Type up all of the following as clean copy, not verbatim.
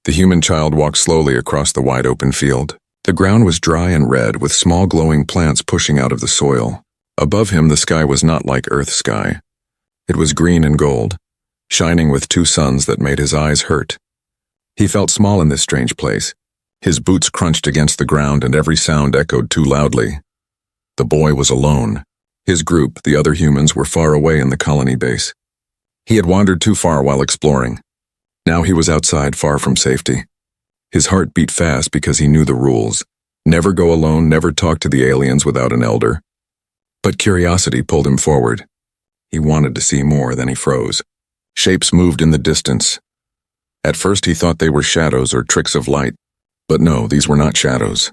The human child walked slowly across the wide open field. The ground was dry and red, with small glowing plants pushing out of the soil. Above him, the sky was not like Earth's sky. It was green and gold, shining with two suns that made his eyes hurt. He felt small in this strange place. His boots crunched against the ground and every sound echoed too loudly. The boy was alone. His group, the other humans, were far away in the colony base. He had wandered too far while exploring. Now he was outside, far from safety. His heart beat fast because he knew the rules. Never go alone, never talk to the aliens without an elder. But curiosity pulled him forward. He wanted to see more, then he froze. Shapes moved in the distance. At first he thought they were shadows or tricks of light. But no, these were not shadows.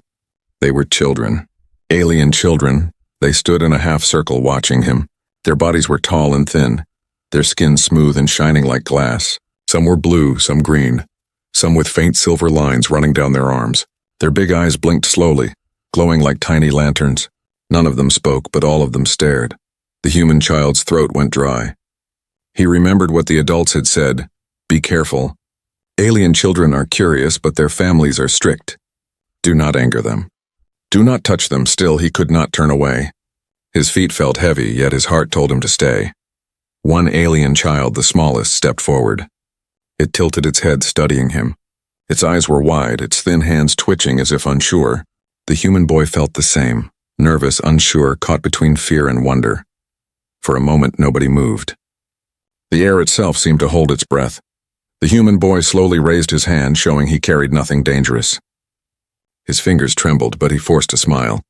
They were children. Alien children. They stood in a half-circle watching him. Their bodies were tall and thin, their skin smooth and shining like glass. Some were blue, some green, some with faint silver lines running down their arms. Their big eyes blinked slowly, glowing like tiny lanterns. None of them spoke, but all of them stared. The human child's throat went dry. He remembered what the adults had said. Be careful. Alien children are curious, but their families are strict. Do not anger them. Do not touch them. Still, he could not turn away. His feet felt heavy, yet his heart told him to stay. One alien child, the smallest, stepped forward. It tilted its head, studying him. Its eyes were wide, its thin hands twitching as if unsure. The human boy felt the same, nervous, unsure, caught between fear and wonder. For a moment, nobody moved. The air itself seemed to hold its breath. The human boy slowly raised his hand, showing he carried nothing dangerous. His fingers trembled, but he forced a smile.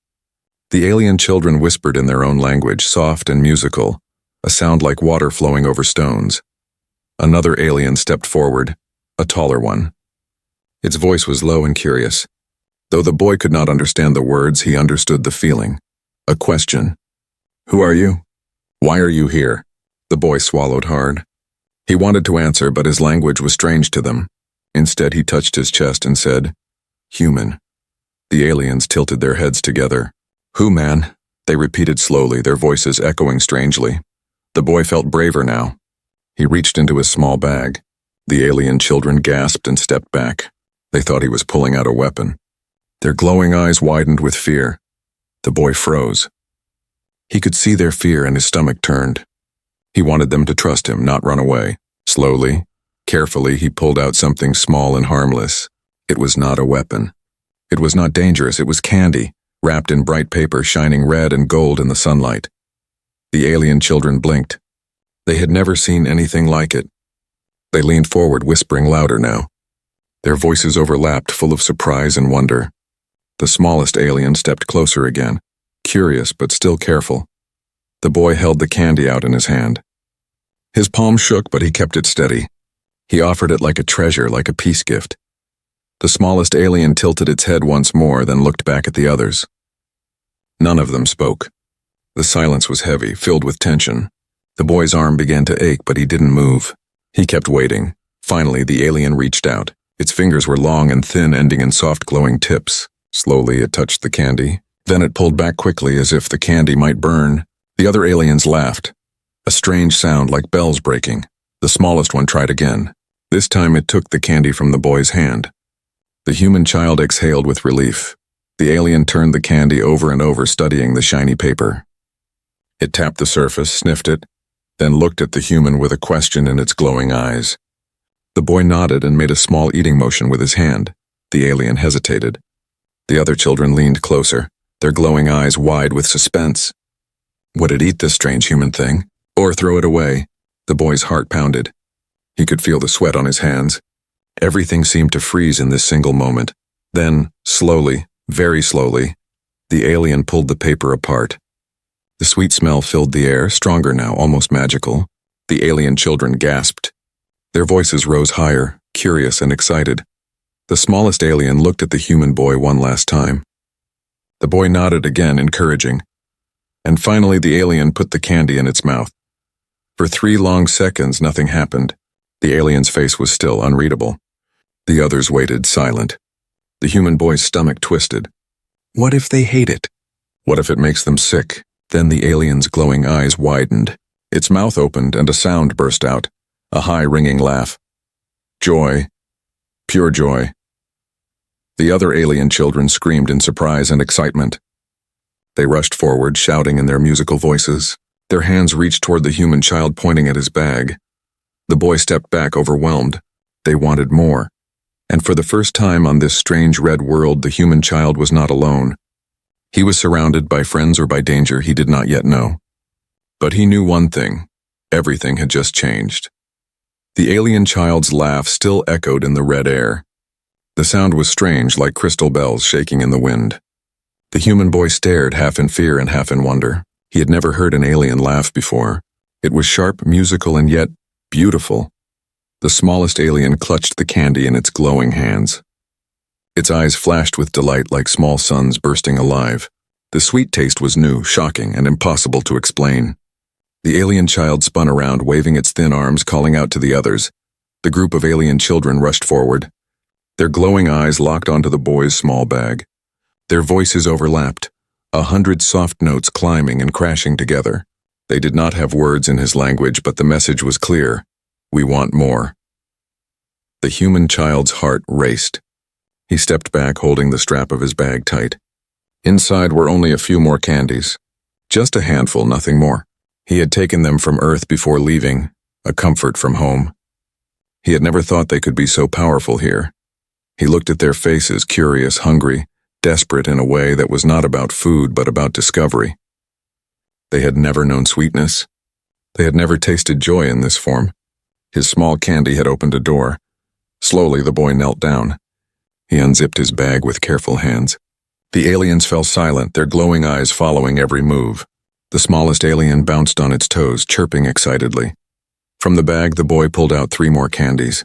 The alien children whispered in their own language, soft and musical, a sound like water flowing over stones. Another alien stepped forward, a taller one. Its voice was low and curious. Though the boy could not understand the words, he understood the feeling. A question. Who are you? Why are you here? The boy swallowed hard. He wanted to answer, but his language was strange to them. Instead, he touched his chest and said, Human. The aliens tilted their heads together. Who, man? They repeated slowly, their voices echoing strangely. The boy felt braver now. He reached into his small bag. The alien children gasped and stepped back. They thought he was pulling out a weapon. Their glowing eyes widened with fear. The boy froze. He could see their fear and his stomach turned. He wanted them to trust him, not run away. Slowly, carefully, he pulled out something small and harmless. It was not a weapon. It was not dangerous, it was candy, wrapped in bright paper, shining red and gold in the sunlight. The alien children blinked. They had never seen anything like it. They leaned forward, whispering louder now. Their voices overlapped, full of surprise and wonder. The smallest alien stepped closer again, curious but still careful. The boy held the candy out in his hand. His palm shook, but he kept it steady. He offered it like a treasure, like a peace gift. The smallest alien tilted its head once more, then looked back at the others. None of them spoke. The silence was heavy, filled with tension. The boy's arm began to ache, but he didn't move. He kept waiting. Finally, the alien reached out. Its fingers were long and thin, ending in soft glowing tips. Slowly, it touched the candy. Then it pulled back quickly, as if the candy might burn. The other aliens laughed. A strange sound like bells breaking. The smallest one tried again. This time it took the candy from the boy's hand. The human child exhaled with relief. The alien turned the candy over and over, studying the shiny paper. It tapped the surface, sniffed it, then looked at the human with a question in its glowing eyes. The boy nodded and made a small eating motion with his hand. The alien hesitated. The other children leaned closer, their glowing eyes wide with suspense. Would it eat this strange human thing, or throw it away? The boy's heart pounded. He could feel the sweat on his hands. Everything seemed to freeze in this single moment. Then, slowly, very slowly, the alien pulled the paper apart. The sweet smell filled the air, stronger now, almost magical. The alien children gasped. Their voices rose higher, curious and excited. The smallest alien looked at the human boy one last time. The boy nodded again, encouraging. And finally the alien put the candy in its mouth. For 3 long seconds, nothing happened. The alien's face was still unreadable. The others waited, silent. The human boy's stomach twisted. What if they hate it? What if it makes them sick? Then the alien's glowing eyes widened. Its mouth opened and a sound burst out, a high ringing laugh. Joy. Pure joy. The other alien children screamed in surprise and excitement. They rushed forward, shouting in their musical voices. Their hands reached toward the human child, pointing at his bag. The boy stepped back, overwhelmed. They wanted more. And for the first time on this strange red world, the human child was not alone. He was surrounded by friends or by danger he did not yet know. But he knew one thing. Everything had just changed. The alien child's laugh still echoed in the red air. The sound was strange, like crystal bells shaking in the wind. The human boy stared, half in fear and half in wonder. He had never heard an alien laugh before. It was sharp, musical, and yet beautiful. The smallest alien clutched the candy in its glowing hands. Its eyes flashed with delight like small suns bursting alive. The sweet taste was new, shocking, and impossible to explain. The alien child spun around, waving its thin arms, calling out to the others. The group of alien children rushed forward. Their glowing eyes locked onto the boy's small bag. Their voices overlapped, 100 soft notes climbing and crashing together. They did not have words in his language, but the message was clear. We want more. The human child's heart raced. He stepped back, holding the strap of his bag tight. Inside were only a few more candies. Just a handful, nothing more. He had taken them from Earth before leaving, a comfort from home. He had never thought they could be so powerful here. He looked at their faces, curious, hungry, desperate in a way that was not about food but about discovery. They had never known sweetness. They had never tasted joy in this form. His small candy had opened a door. Slowly the boy knelt down. He unzipped his bag with careful hands. The aliens fell silent, their glowing eyes following every move. The smallest alien bounced on its toes, chirping excitedly. From the bag, the boy pulled out 3 more candies.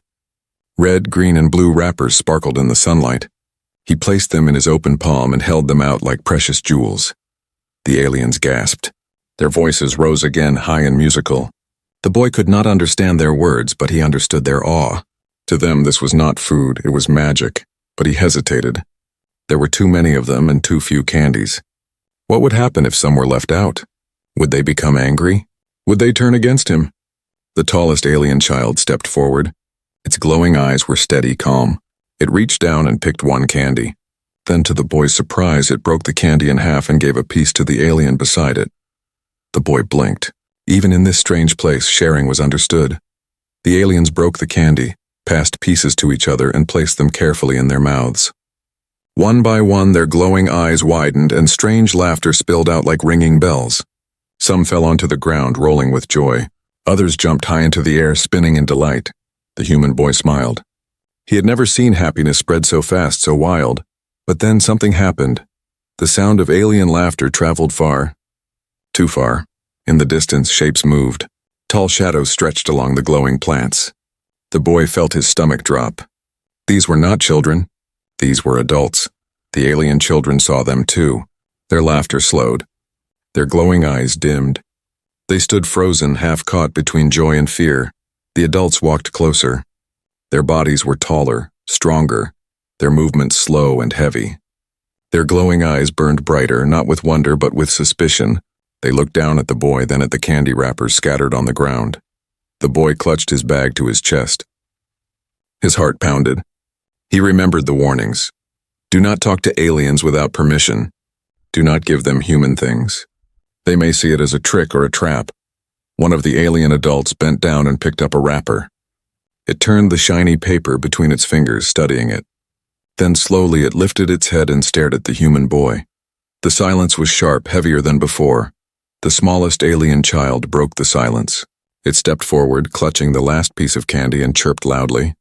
Red, green, and blue wrappers sparkled in the sunlight. He placed them in his open palm and held them out like precious jewels. The aliens gasped. Their voices rose again, high and musical. The boy could not understand their words, but he understood their awe. To them, this was not food, it was magic, but he hesitated. There were too many of them and too few candies. What would happen if some were left out? Would they become angry? Would they turn against him? The tallest alien child stepped forward. Its glowing eyes were steady, calm. It reached down and picked 1 candy. Then, to the boy's surprise, it broke the candy in half and gave a piece to the alien beside it. The boy blinked. Even in this strange place, sharing was understood. The aliens broke the candy, passed pieces to each other, and placed them carefully in their mouths. One by one, their glowing eyes widened, and strange laughter spilled out like ringing bells. Some fell onto the ground, rolling with joy. Others jumped high into the air, spinning in delight. The human boy smiled. He had never seen happiness spread so fast, so wild. But then something happened. The sound of alien laughter traveled far. Too far. In the distance, shapes moved. Tall shadows stretched along the glowing plants. The boy felt his stomach drop. These were not children. These were adults. The alien children saw them too. Their laughter slowed. Their glowing eyes dimmed. They stood frozen, half caught between joy and fear. The adults walked closer. Their bodies were taller, stronger, their movements slow and heavy. Their glowing eyes burned brighter, not with wonder but with suspicion. They looked down at the boy, then at the candy wrappers scattered on the ground. The boy clutched his bag to his chest. His heart pounded. He remembered the warnings. Do not talk to aliens without permission. Do not give them human things. They may see it as a trick or a trap. One of the alien adults bent down and picked up a wrapper. It turned the shiny paper between its fingers, studying it. Then slowly it lifted its head and stared at the human boy. The silence was sharp, heavier than before. The smallest alien child broke the silence. It stepped forward, clutching the last piece of candy, and chirped loudly.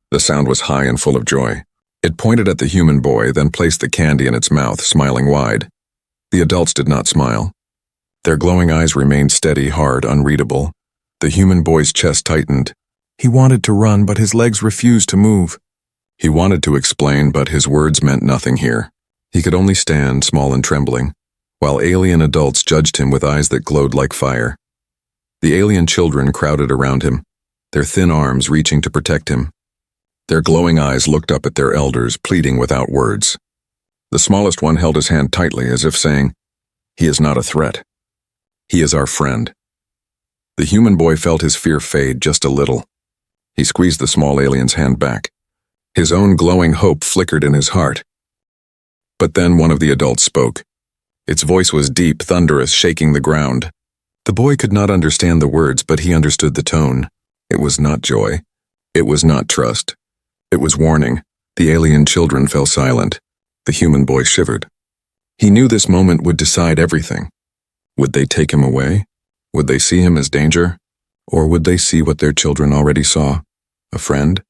The sound was high and full of joy. It pointed at the human boy, then placed the candy in its mouth, smiling wide. The adults did not smile. Their glowing eyes remained steady, hard, unreadable. The human boy's chest tightened. He wanted to run, but his legs refused to move. He wanted to explain, but his words meant nothing here. He could only stand, small and trembling, while alien adults judged him with eyes that glowed like fire. The alien children crowded around him, their thin arms reaching to protect him. Their glowing eyes looked up at their elders, pleading without words. The smallest one held his hand tightly, as if saying, "He is not a threat. He is our friend." The human boy felt his fear fade just a little. He squeezed the small alien's hand back. His own glowing hope flickered in his heart. But then one of the adults spoke. Its voice was deep, thunderous, shaking the ground. The boy could not understand the words, but he understood the tone. It was not joy. It was not trust. It was warning. The alien children fell silent. The human boy shivered. He knew this moment would decide everything. Would they take him away? Would they see him as danger? Or would they see what their children already saw? A friend?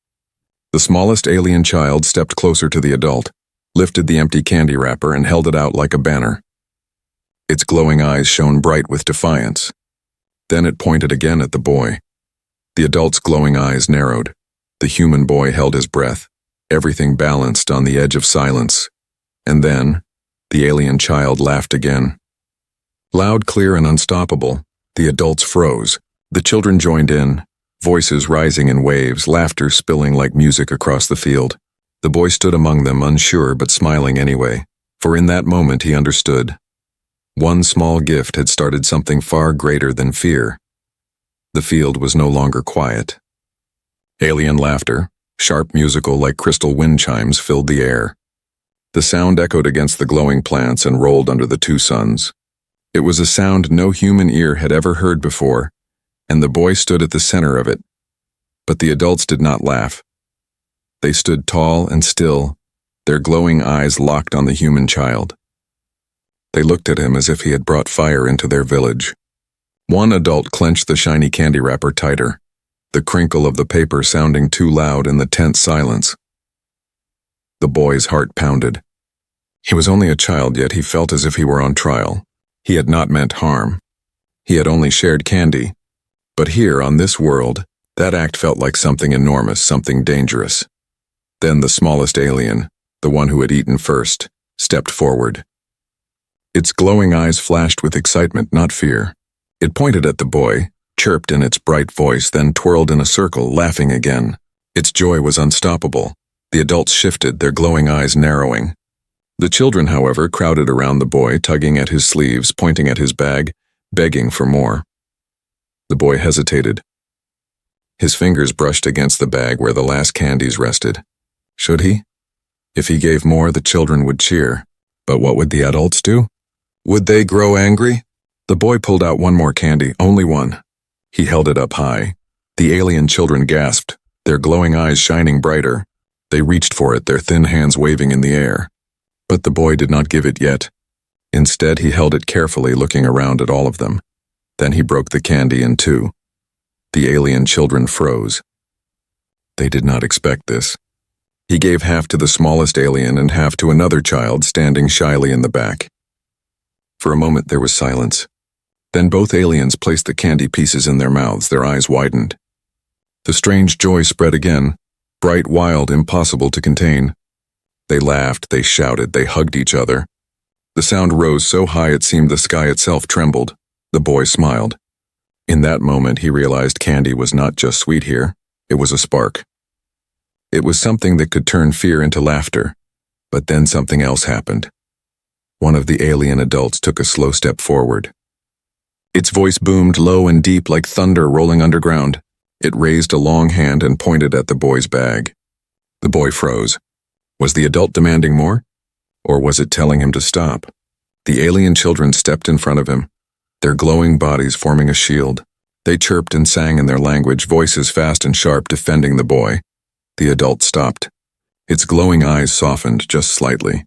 The smallest alien child stepped closer to the adult, lifted the empty candy wrapper and held it out like a banner. Its glowing eyes shone bright with defiance. Then it pointed again at the boy. The adult's glowing eyes narrowed. The human boy held his breath, everything balanced on the edge of silence. And then, the alien child laughed again. Loud, clear, and unstoppable, the adults froze. The children joined in, voices rising in waves, laughter spilling like music across the field. The boy stood among them, unsure but smiling anyway, for in that moment he understood. One small gift had started something far greater than fear. The field was no longer quiet. Alien laughter, sharp musical like crystal wind chimes, filled the air. The sound echoed against the glowing plants and rolled under the two suns. It was a sound no human ear had ever heard before, and the boy stood at the center of it. But the adults did not laugh. They stood tall and still, their glowing eyes locked on the human child. They looked at him as if he had brought fire into their village. One adult clenched the shiny candy wrapper tighter, the crinkle of the paper sounding too loud in the tense silence. The boy's heart pounded. He was only a child, yet he felt as if he were on trial. He had not meant harm. He had only shared candy. But here, on this world, that act felt like something enormous, something dangerous. Then the smallest alien, the one who had eaten first, stepped forward. Its glowing eyes flashed with excitement, not fear. It pointed at the boy, chirped in its bright voice, then twirled in a circle, laughing again. Its joy was unstoppable. The adults shifted, their glowing eyes narrowing. The children, however, crowded around the boy, tugging at his sleeves, pointing at his bag, begging for more. The boy hesitated. His fingers brushed against the bag where the last candies rested. Should he? If he gave more, the children would cheer. But what would the adults do? Would they grow angry? The boy pulled out one more candy, only one. He held it up high. The alien children gasped, their glowing eyes shining brighter. They reached for it, their thin hands waving in the air. But the boy did not give it yet. Instead, he held it carefully, looking around at all of them. Then he broke the candy in two. The alien children froze. They did not expect this. He gave half to the smallest alien and half to another child standing shyly in the back. For a moment there was silence. Then both aliens placed the candy pieces in their mouths, their eyes widened. The strange joy spread again, bright, wild, impossible to contain. They laughed, they shouted, they hugged each other. The sound rose so high it seemed the sky itself trembled. The boy smiled. In that moment he realized candy was not just sweet here, it was a spark. It was something that could turn fear into laughter. But then something else happened. One of the alien adults took a slow step forward. Its voice boomed low and deep like thunder rolling underground. It raised a long hand and pointed at the boy's bag. The boy froze. Was the adult demanding more? Or was it telling him to stop? The alien children stepped in front of him, their glowing bodies forming a shield. They chirped and sang in their language, voices fast and sharp, defending the boy. The adult stopped. Its glowing eyes softened just slightly.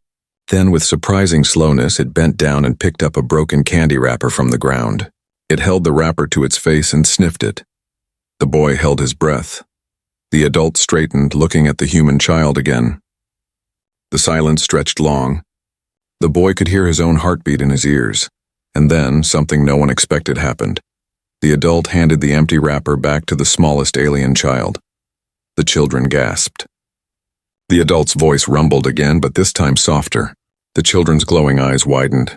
Then, with surprising slowness, it bent down and picked up a broken candy wrapper from the ground. It held the wrapper to its face and sniffed it. The boy held his breath. The adult straightened, looking at the human child again. The silence stretched long. The boy could hear his own heartbeat in his ears. And then, something no one expected happened. The adult handed the empty wrapper back to the smallest alien child. The children gasped. The adult's voice rumbled again, but this time softer. The children's glowing eyes widened.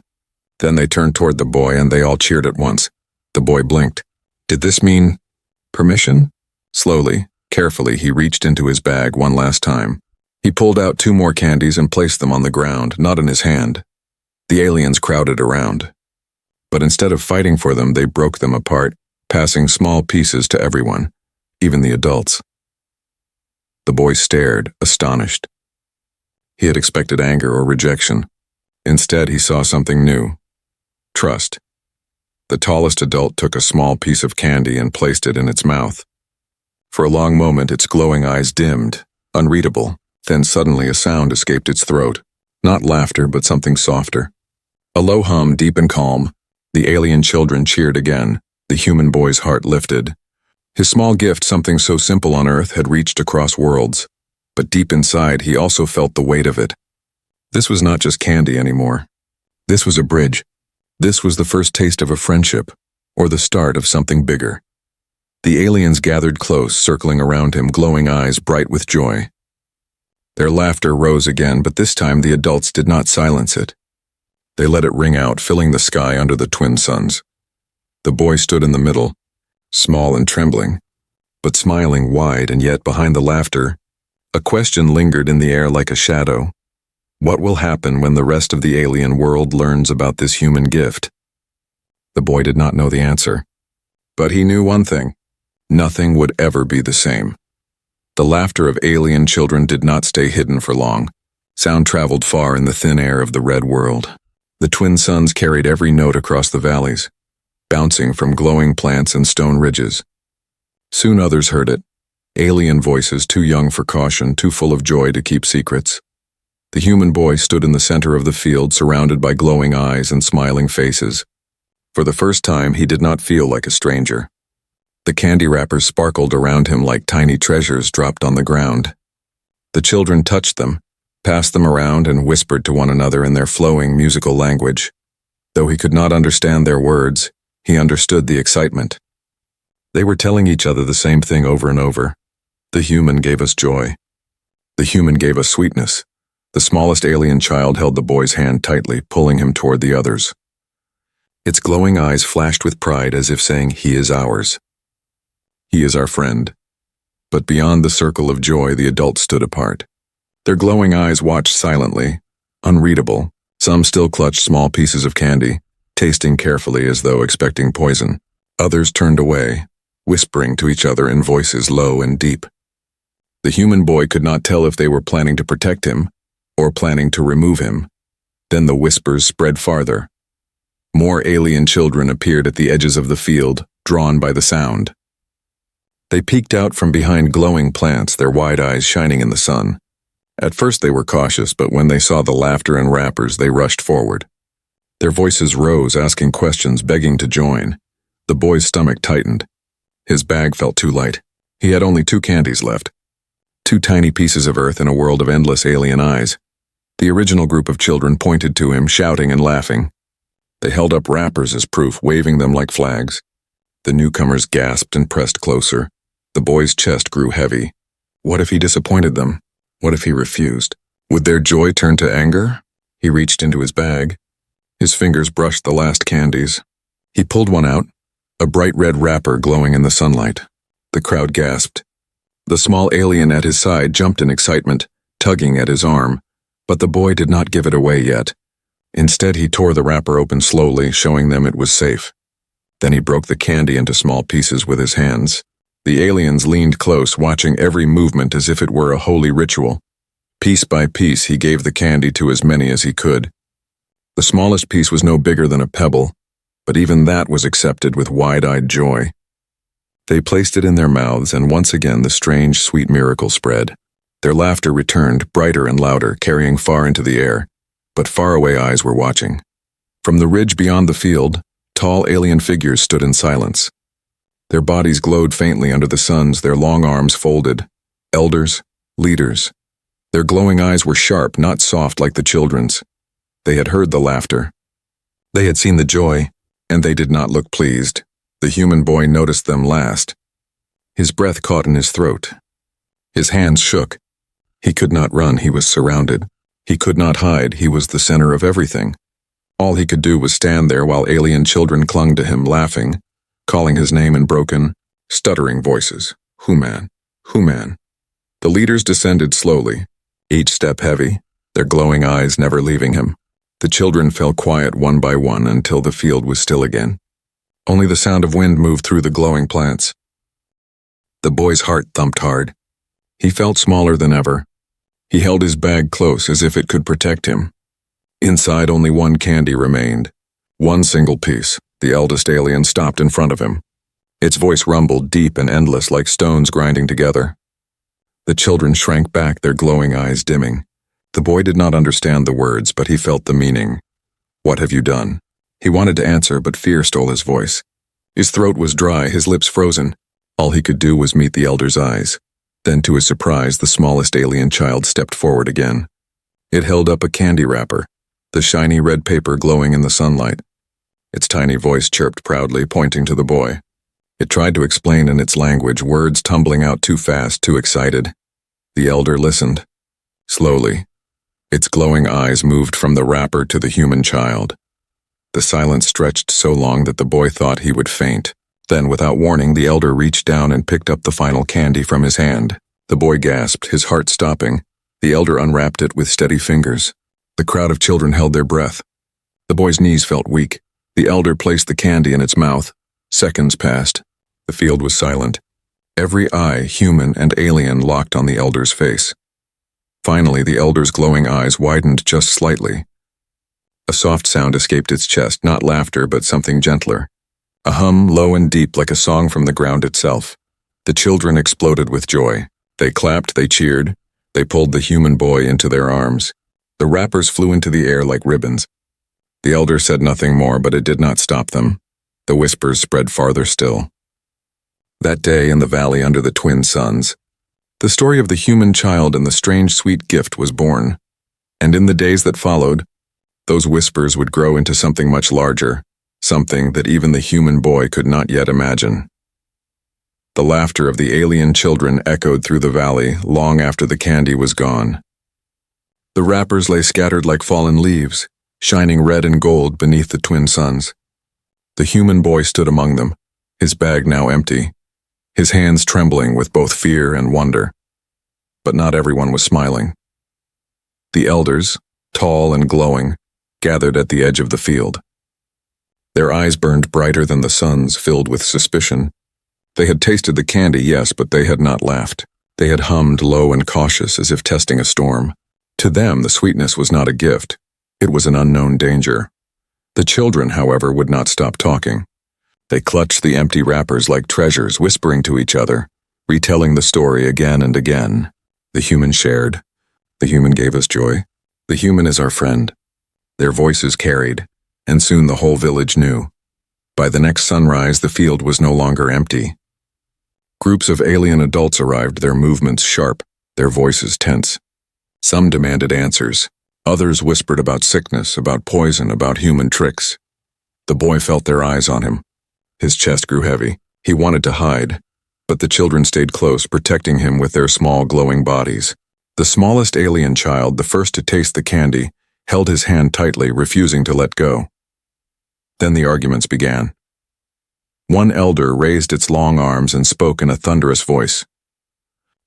Then they turned toward the boy, and they all cheered at once. The boy blinked. Did this mean permission? Slowly, carefully, he reached into his bag one last time. He pulled out 2 more candies and placed them on the ground, not in his hand. The aliens crowded around. But instead of fighting for them, they broke them apart, passing small pieces to everyone, even the adults. The boy stared, astonished. He had expected anger or rejection. Instead, he saw something new. Trust. The tallest adult took a small piece of candy and placed it in its mouth. For a long moment, its glowing eyes dimmed, unreadable. Then suddenly a sound escaped its throat. Not laughter, but something softer. A low hum, deep and calm. The alien children cheered again. The human boy's heart lifted. His small gift, something so simple on Earth, had reached across worlds. But deep inside, he also felt the weight of it. This was not just candy anymore. This was a bridge. This was the first taste of a friendship, or the start of something bigger. The aliens gathered close, circling around him, glowing eyes bright with joy. Their laughter rose again, but this time the adults did not silence it. They let it ring out, filling the sky under the twin suns. The boy stood in the middle, small and trembling, but smiling wide, and yet behind the laughter, a question lingered in the air like a shadow. What will happen when the rest of the alien world learns about this human gift? The boy did not know the answer. But he knew one thing. Nothing would ever be the same. The laughter of alien children did not stay hidden for long. Sound traveled far in the thin air of the red world. The twin suns carried every note across the valleys, bouncing from glowing plants and stone ridges. Soon others heard it. Alien voices too young for caution, too full of joy to keep secrets. The human boy stood in the center of the field, surrounded by glowing eyes and smiling faces. For the first time, he did not feel like a stranger. The candy wrappers sparkled around him like tiny treasures dropped on the ground. The children touched them, passed them around, and whispered to one another in their flowing musical language. Though he could not understand their words, he understood the excitement. They were telling each other the same thing over and over. The human gave us joy. The human gave us sweetness. The smallest alien child held the boy's hand tightly, pulling him toward the others. Its glowing eyes flashed with pride, as if saying, "He is ours. He is our friend." But beyond the circle of joy, the adults stood apart. Their glowing eyes watched silently, unreadable. Some still clutched small pieces of candy, tasting carefully as though expecting poison. Others turned away, whispering to each other in voices low and deep. The human boy could not tell if they were planning to protect him or planning to remove him. Then the whispers spread farther. More alien children appeared at the edges of the field, drawn by the sound. They peeked out from behind glowing plants, their wide eyes shining in the sun. At first they were cautious, but when they saw the laughter and wrappers, they rushed forward. Their voices rose, asking questions, begging to join. The boy's stomach tightened. His bag felt too light. He had only 2 candies left. 2 tiny pieces of earth in a world of endless alien eyes. The original group of children pointed to him, shouting and laughing. They held up wrappers as proof, waving them like flags. The newcomers gasped and pressed closer. The boy's chest grew heavy. What if he disappointed them? What if he refused? Would their joy turn to anger? He reached into his bag. His fingers brushed the last candies. He pulled one out, a bright red wrapper glowing in the sunlight. The crowd gasped. The small alien at his side jumped in excitement, tugging at his arm, but the boy did not give it away yet. Instead, he tore the wrapper open slowly, showing them it was safe. Then he broke the candy into small pieces with his hands. The aliens leaned close, watching every movement as if it were a holy ritual. Piece by piece, he gave the candy to as many as he could. The smallest piece was no bigger than a pebble, but even that was accepted with wide-eyed joy. They placed it in their mouths, and once again the strange, sweet miracle spread. Their laughter returned, brighter and louder, carrying far into the air, but faraway eyes were watching. From the ridge beyond the field, tall alien figures stood in silence. Their bodies glowed faintly under the suns, their long arms folded. Elders, leaders. Their glowing eyes were sharp, not soft like the children's. They had heard the laughter. They had seen the joy, and they did not look pleased. The human boy noticed them last. His breath caught in his throat. His hands shook. He could not run, he was surrounded. He could not hide, he was the center of everything. All he could do was stand there while alien children clung to him, laughing, calling his name in broken, stuttering voices. Human, Human. The leaders descended slowly, each step heavy, their glowing eyes never leaving him. The children fell quiet one by one until the field was still again. Only the sound of wind moved through the glowing plants. The boy's heart thumped hard. He felt smaller than ever. He held his bag close as if it could protect him. Inside, only one candy remained. One single piece. The eldest alien stopped in front of him. Its voice rumbled deep and endless like stones grinding together. The children shrank back, their glowing eyes dimming. The boy did not understand the words, but he felt the meaning. "What have you done?" He wanted to answer, but fear stole his voice. His throat was dry, his lips frozen. All he could do was meet the elder's eyes. Then, to his surprise, the smallest alien child stepped forward again. It held up a candy wrapper, the shiny red paper glowing in the sunlight. Its tiny voice chirped proudly, pointing to the boy. It tried to explain in its language, words tumbling out too fast, too excited. The elder listened. Slowly, its glowing eyes moved from the wrapper to the human child. The silence stretched so long that the boy thought he would faint. Then, without warning, the elder reached down and picked up the final candy from his hand. The boy gasped, his heart stopping. The elder unwrapped it with steady fingers. The crowd of children held their breath. The boy's knees felt weak. The elder placed the candy in its mouth. Seconds passed. The field was silent. Every eye, human and alien, locked on the elder's face. Finally, the elder's glowing eyes widened just slightly. A soft sound escaped its chest, not laughter, but something gentler. A hum, low and deep like a song from the ground itself. The children exploded with joy. They clapped, they cheered. They pulled the human boy into their arms. The wrappers flew into the air like ribbons. The elder said nothing more, but it did not stop them. The whispers spread farther still. That day in the valley under the twin suns, the story of the human child and the strange sweet gift was born. And in the days that followed, those whispers would grow into something much larger, something that even the human boy could not yet imagine. The laughter of the alien children echoed through the valley long after the candy was gone. The wrappers lay scattered like fallen leaves, shining red and gold beneath the twin suns. The human boy stood among them, his bag now empty, his hands trembling with both fear and wonder. But not everyone was smiling. The elders, tall and glowing, gathered at the edge of the field. Their eyes burned brighter than the sun's, filled with suspicion. They had tasted the candy, yes, but they had not laughed. They had hummed low and cautious, as if testing a storm. To them, the sweetness was not a gift. It was an unknown danger. The children, however, would not stop talking. They clutched the empty wrappers like treasures, whispering to each other, retelling the story again and again. The human shared. The human gave us joy. The human is our friend. Their voices carried, and soon the whole village knew. By the next sunrise, the field was no longer empty. Groups of alien adults arrived, their movements sharp, their voices tense. Some demanded answers. Others whispered about sickness, about poison, about human tricks. The boy felt their eyes on him. His chest grew heavy. He wanted to hide, but the children stayed close, protecting him with their small, glowing bodies. The smallest alien child, the first to taste the candy, held his hand tightly, refusing to let go. Then the arguments began. One elder raised its long arms and spoke in a thunderous voice.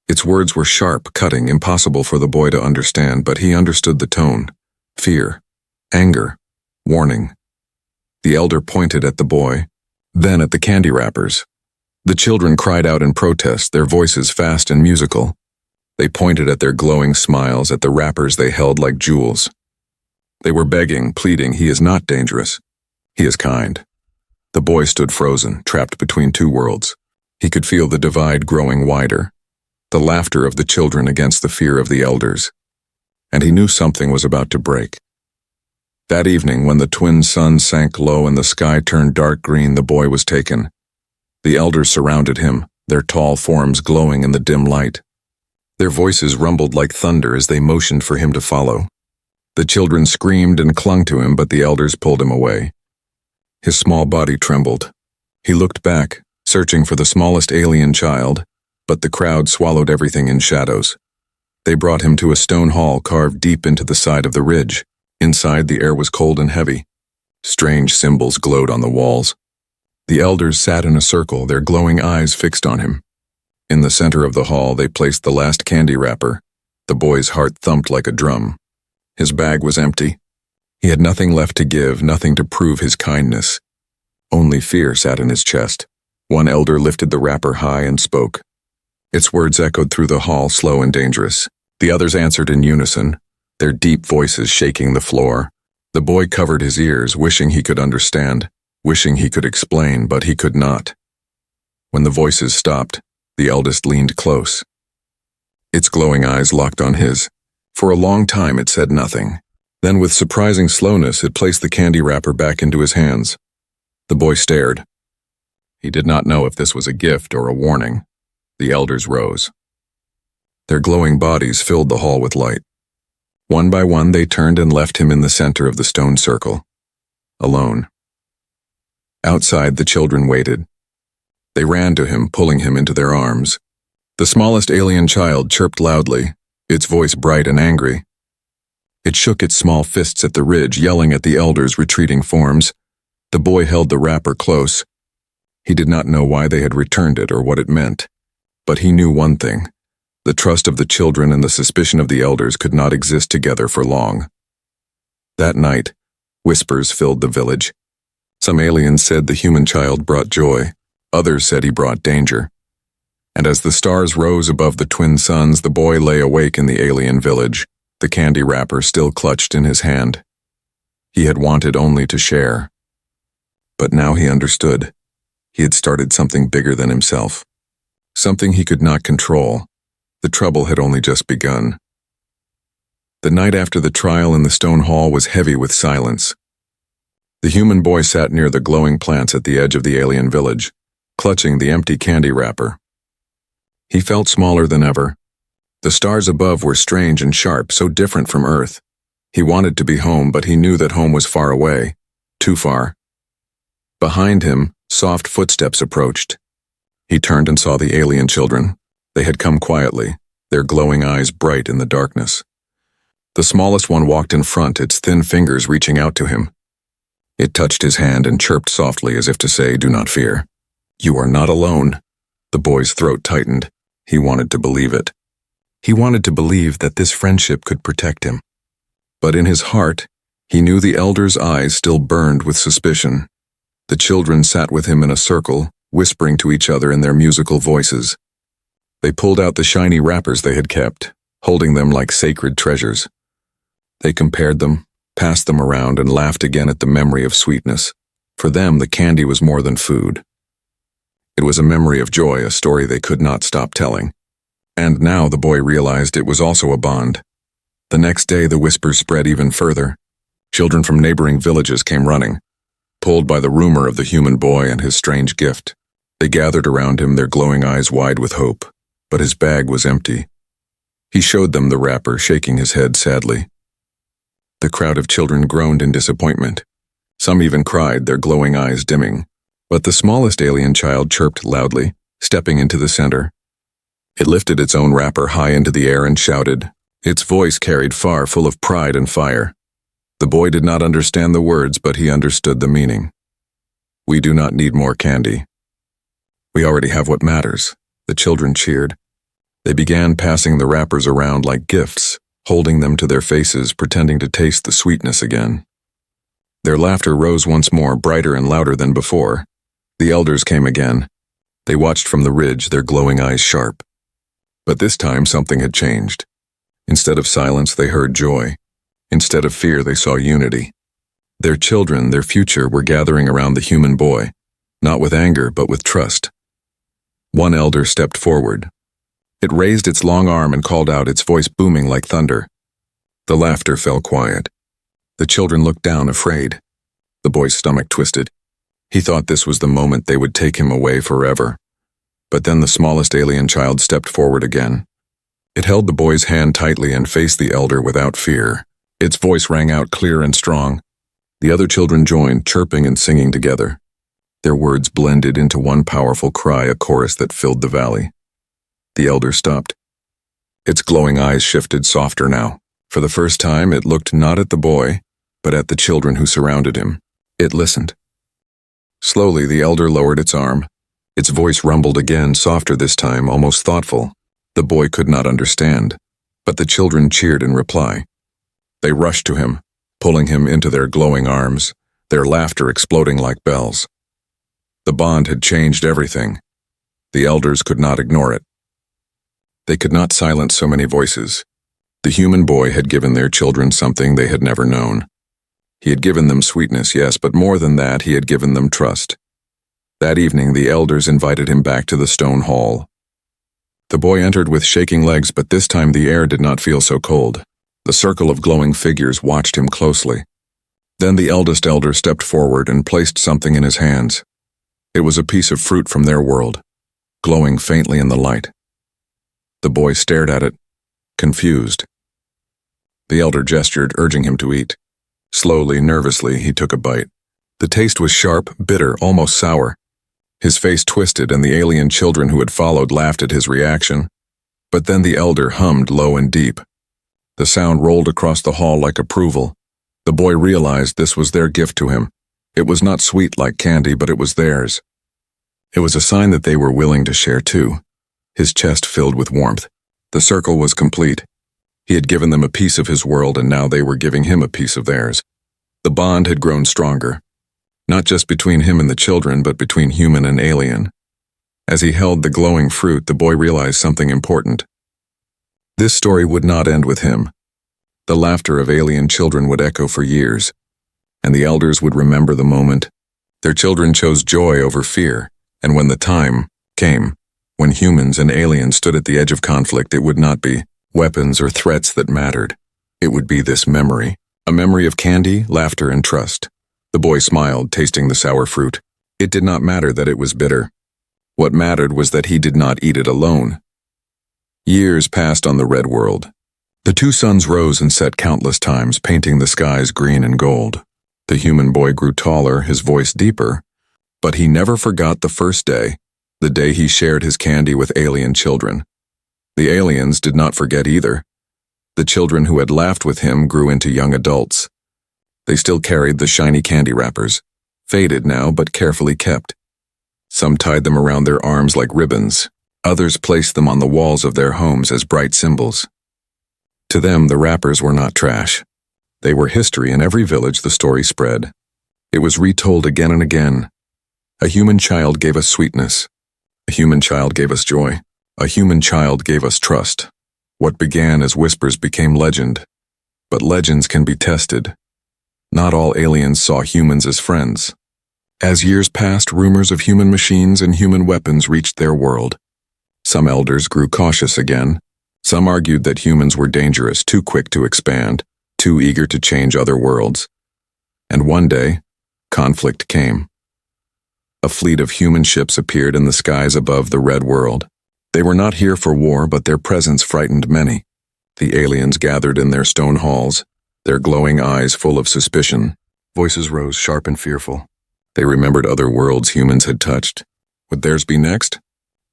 Its words were sharp, cutting, impossible for the boy to understand, but he understood the tone. Fear, anger, warning. The elder pointed at the boy, then at the candy wrappers. The children cried out in protest, their voices fast and musical. They pointed at their glowing smiles, at the wrappers they held like jewels. They were begging, pleading, "He is not dangerous. He is kind." The boy stood frozen, trapped between two worlds. He could feel the divide growing wider, the laughter of the children against the fear of the elders. And he knew something was about to break. That evening, when the twin suns sank low and the sky turned dark green, the boy was taken. The elders surrounded him, their tall forms glowing in the dim light. Their voices rumbled like thunder as they motioned for him to follow. The children screamed and clung to him, but the elders pulled him away. His small body trembled. He looked back, searching for the smallest alien child, but the crowd swallowed everything in shadows. They brought him to a stone hall carved deep into the side of the ridge. Inside, the air was cold and heavy. Strange symbols glowed on the walls. The elders sat in a circle, their glowing eyes fixed on him. In the center of the hall, they placed the last candy wrapper. The boy's heart thumped like a drum. His bag was empty. He had nothing left to give, nothing to prove his kindness. Only fear sat in his chest. One elder lifted the wrapper high and spoke. Its words echoed through the hall, slow and dangerous. The others answered in unison, their deep voices shaking the floor. The boy covered his ears, wishing he could understand, wishing he could explain, but he could not. When the voices stopped, the eldest leaned close. Its glowing eyes locked on his. For a long time it said nothing. Then with surprising slowness it placed the candy wrapper back into his hands. The boy stared. He did not know if this was a gift or a warning. The elders rose. Their glowing bodies filled the hall with light. One by one they turned and left him in the center of the stone circle. Alone. Outside the children waited. They ran to him, pulling him into their arms. The smallest alien child chirped loudly, its voice bright and angry. It shook its small fists at the ridge, yelling at the elders' retreating forms. The boy held the wrapper close. He did not know why they had returned it or what it meant. But he knew one thing. The trust of the children and the suspicion of the elders could not exist together for long. That night, whispers filled the village. Some aliens said the human child brought joy. Others said he brought danger. And as the stars rose above the twin suns, the boy lay awake in the alien village, the candy wrapper still clutched in his hand. He had wanted only to share. But now he understood. He had started something bigger than himself. Something he could not control. The trouble had only just begun. The night after the trial in the stone hall was heavy with silence. The human boy sat near the glowing plants at the edge of the alien village, clutching the empty candy wrapper. He felt smaller than ever. The stars above were strange and sharp, so different from Earth. He wanted to be home, but he knew that home was far away, too far. Behind him, soft footsteps approached. He turned and saw the alien children. They had come quietly, their glowing eyes bright in the darkness. The smallest one walked in front, its thin fingers reaching out to him. It touched his hand and chirped softly as if to say, "Do not fear. You are not alone." The boy's throat tightened. He wanted to believe it. He wanted to believe that this friendship could protect him. But in his heart, he knew the elders' eyes still burned with suspicion. The children sat with him in a circle, whispering to each other in their musical voices. They pulled out the shiny wrappers they had kept, holding them like sacred treasures. They compared them, passed them around, and laughed again at the memory of sweetness. For them, the candy was more than food. It was a memory of joy, a story they could not stop telling. And now the boy realized it was also a bond. The next day, the whispers spread even further. Children from neighboring villages came running, pulled by the rumor of the human boy and his strange gift. They gathered around him, their glowing eyes wide with hope, but his bag was empty. He showed them the wrapper, shaking his head sadly. The crowd of children groaned in disappointment. Some even cried, their glowing eyes dimming. But the smallest alien child chirped loudly, stepping into the center. It lifted its own wrapper high into the air and shouted. Its voice carried far, full of pride and fire. The boy did not understand the words, but he understood the meaning. "We do not need more candy. We already have what matters." The children cheered. They began passing the wrappers around like gifts, holding them to their faces, pretending to taste the sweetness again. Their laughter rose once more, brighter and louder than before. The elders came again. They watched from the ridge, their glowing eyes sharp. But this time something had changed. Instead of silence, they heard joy. Instead of fear, they saw unity. Their children, their future, were gathering around the human boy, not with anger, but with trust. One elder stepped forward. It raised its long arm and called out, its voice booming like thunder. The laughter fell quiet. The children looked down, afraid. The boy's stomach twisted. He thought this was the moment they would take him away forever. But then the smallest alien child stepped forward again. It held the boy's hand tightly and faced the elder without fear. Its voice rang out clear and strong. The other children joined, chirping and singing together. Their words blended into one powerful cry, a chorus that filled the valley. The elder stopped. Its glowing eyes shifted softer now. For the first time, it looked not at the boy, but at the children who surrounded him. It listened. Slowly, the elder lowered its arm. Its voice rumbled again, softer this time, almost thoughtful. The boy could not understand, but the children cheered in reply. They rushed to him, pulling him into their glowing arms, their laughter exploding like bells. The bond had changed everything. The elders could not ignore it. They could not silence so many voices. The human boy had given their children something they had never known. He had given them sweetness, yes, but more than that, he had given them trust. That evening, the elders invited him back to the stone hall. The boy entered with shaking legs, but this time the air did not feel so cold. The circle of glowing figures watched him closely. Then the eldest elder stepped forward and placed something in his hands. It was a piece of fruit from their world, glowing faintly in the light. The boy stared at it, confused. The elder gestured, urging him to eat. Slowly, nervously, he took a bite. The taste was sharp, bitter, almost sour. His face twisted, and the alien children who had followed laughed at his reaction. But then the elder hummed low and deep. The sound rolled across the hall like approval. The boy realized this was their gift to him. It was not sweet like candy, but it was theirs. It was a sign that they were willing to share too. His chest filled with warmth. The circle was complete. He had given them a piece of his world, and now they were giving him a piece of theirs. The bond had grown stronger, not just between him and the children, but between human and alien. As he held the glowing fruit, the boy realized something important. This story would not end with him. The laughter of alien children would echo for years, and the elders would remember the moment. Their children chose joy over fear, and when the time came, when humans and aliens stood at the edge of conflict, it would not be weapons or threats that mattered. It would be this memory, a memory of candy, laughter, and trust. The boy smiled, tasting the sour fruit. It did not matter that it was bitter. What mattered was that he did not eat it alone. Years passed on the red world. The two suns rose and set countless times, painting the skies green and gold. The human boy grew taller, his voice deeper, but he never forgot the first day, the day he shared his candy with alien children. The aliens did not forget either. The children who had laughed with him grew into young adults. They still carried the shiny candy wrappers, faded now but carefully kept. Some tied them around their arms like ribbons. Others placed them on the walls of their homes as bright symbols. To them, the wrappers were not trash. They were history. In every village the story spread. It was retold again and again. A human child gave us sweetness. A human child gave us joy. A human child gave us trust. What began as whispers became legend. But legends can be tested. Not all aliens saw humans as friends. As years passed, rumors of human machines and human weapons reached their world. Some elders grew cautious again. Some argued that humans were dangerous, too quick to expand, too eager to change other worlds. And one day, conflict came. A fleet of human ships appeared in the skies above the red world. They were not here for war, but their presence frightened many. The aliens gathered in their stone halls, their glowing eyes full of suspicion. Voices rose sharp and fearful. They remembered other worlds humans had touched. Would theirs be next?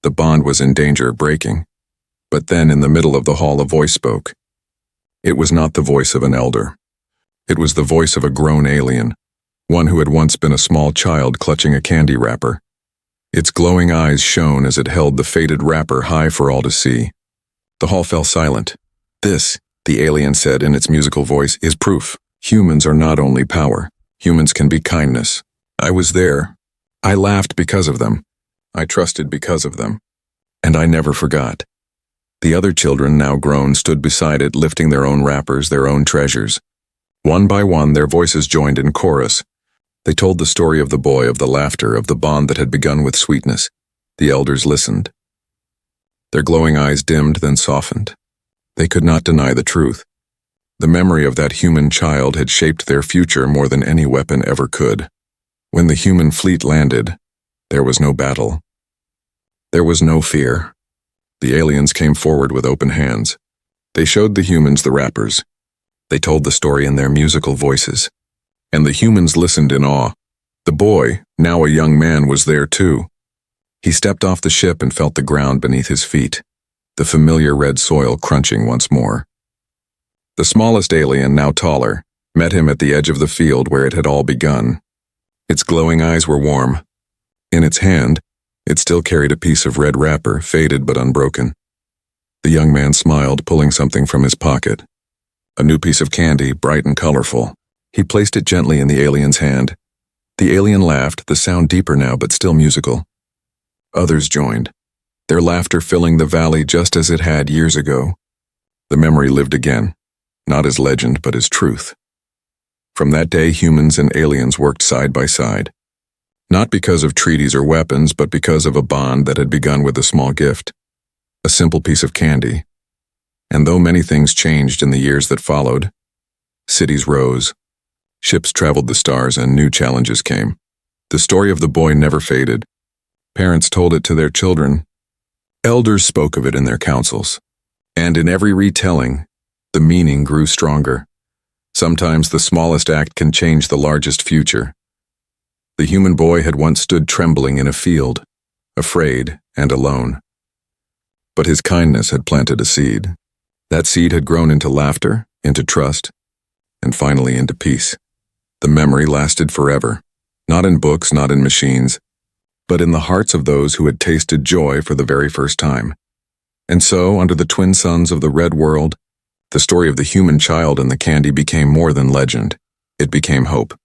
The bond was in danger of breaking. But then, in the middle of the hall, a voice spoke. It was not the voice of an elder. It was the voice of a grown alien, one who had once been a small child clutching a candy wrapper. Its glowing eyes shone as it held the faded wrapper high for all to see. The hall fell silent. This, the alien said in its musical voice, is proof. Humans are not only power. Humans can be kindness. I was there. I laughed because of them. I trusted because of them. And I never forgot. The other children, now grown, stood beside it, lifting their own wrappers, their own treasures. One by one, their voices joined in chorus. They told the story of the boy, of the laughter, of the bond that had begun with sweetness. The elders listened. Their glowing eyes dimmed, then softened. They could not deny the truth. The memory of that human child had shaped their future more than any weapon ever could. When the human fleet landed, there was no battle. There was no fear. The aliens came forward with open hands. They showed the humans the wrappers. They told the story in their musical voices. And the humans listened in awe. The boy, now a young man, was there too. He stepped off the ship and felt the ground beneath his feet, the familiar red soil crunching once more. The smallest alien, now taller, met him at the edge of the field where it had all begun. Its glowing eyes were warm. In its hand, it still carried a piece of red wrapper, faded but unbroken. The young man smiled, pulling something from his pocket. A new piece of candy, bright and colorful. He placed it gently in the alien's hand. The alien laughed, the sound deeper now but still musical. Others joined. their laughter filling the valley just as it had years ago. The memory lived again, not as legend but as truth. From that day, humans and aliens worked side by side. Not because of treaties or weapons, but because of a bond that had begun with a small gift, a simple piece of candy. And though many things changed in the years that followed, cities rose, ships traveled the stars, and new challenges came, the story of the boy never faded. Parents told it to their children. Elders spoke of it in their councils. And in every retelling, the meaning grew stronger. Sometimes the smallest act can change the largest future. The human boy had once stood trembling in a field, afraid and alone. But his kindness had planted a seed. That seed had grown into laughter, into trust, and finally into peace. The memory lasted forever, not in books, not in machines, but in the hearts of those who had tasted joy for the very first time. And so, under the twin suns of the red world, the story of the human child and the candy became more than legend. It became hope.